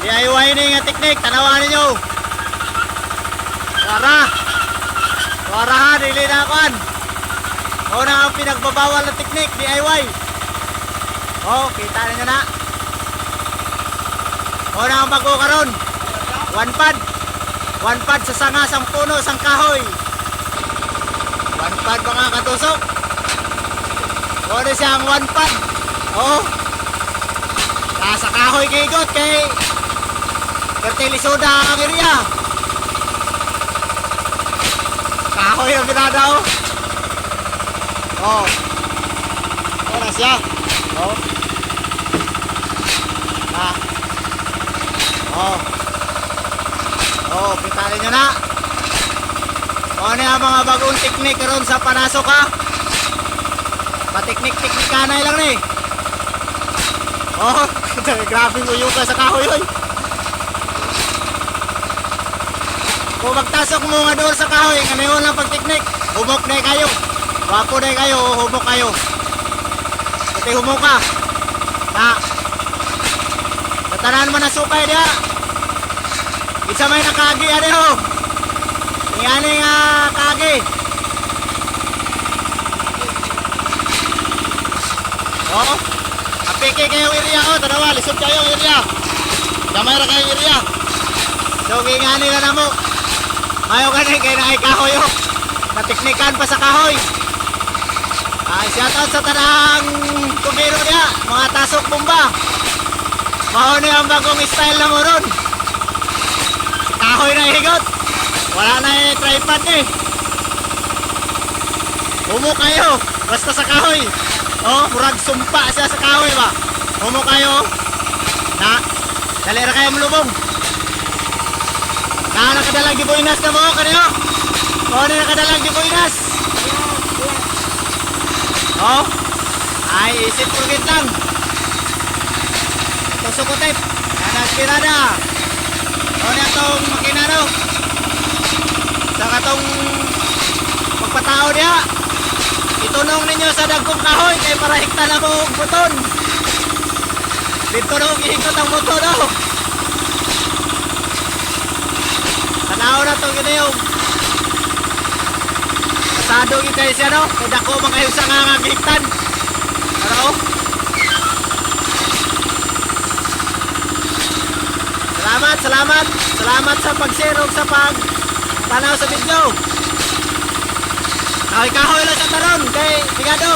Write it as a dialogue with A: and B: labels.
A: DIY ni nga teknik, tanawan ninyo. Warahan, dili na akuan. O na ang pinagbabawal na teknik, DIY. O, kita ninyo na. O na ang bago karon. One pad sa sanga, sang puno, sang kahoy. One pad mga katusok. O na siyang one pad. O. Nasa kahoy gigot kay Kertilisoda ang area. Kahoy ang binadaw. Oh. Oras siya. Oh. Na. Oh. Oh, kita niyo na. O ano ang mga bagong teknik ron sa panasok ha? Patiknik-tiknikanay lang ni. Oh, grabe mo yung sa kahoy oy. Kung magtasok mo nga doon sa kahoy, ngayon lang pagtiknik, humok na kayo. Wapo na kayo, humok kayo. Pati humok ka. Na. Tatanan mo na sukay niya. Isa may nakagi, ano ho. Ingani nga kagi. Oo. Apike kayong area ko, tanawa, lisod kayong area. Damay ra kayong area. So, ingani na na mo. Ayaw ka kayo na ay kahoy o. Natiknikan pa sa kahoy. Shoutout sa tanang tubiro niya. Mga tasok bomba. Mahoni ang bagong style na mo ron. Kahoy na higot. Wala na yung tripod eh. Humo kayo. Basta sa kahoy. Oh, murag sumpa siya sa kahoy ba. Humo kayo. Na. Dali ra kayo malubong. Nakadalang di buinas na mo kanyo. O, nakadalang di buinas. O, ay isip purgit lang. Ito sukutip. Nanaspirada. O, na itong makinano. Sa katong magpatao niya. Itunong ninyo sa dagkong kahoy kay para hikta na mo buton. Dito nung ihikot ang buton o. Tanaw na itong ginayong. Pasado yung kayo siya no. Kaya dako mga kayo sa nga ngagiktan. Ano? Salamat sa pag-share o sa pag-tanaw sa video. Kahoy-kahoy lang sa taron kay Bigado.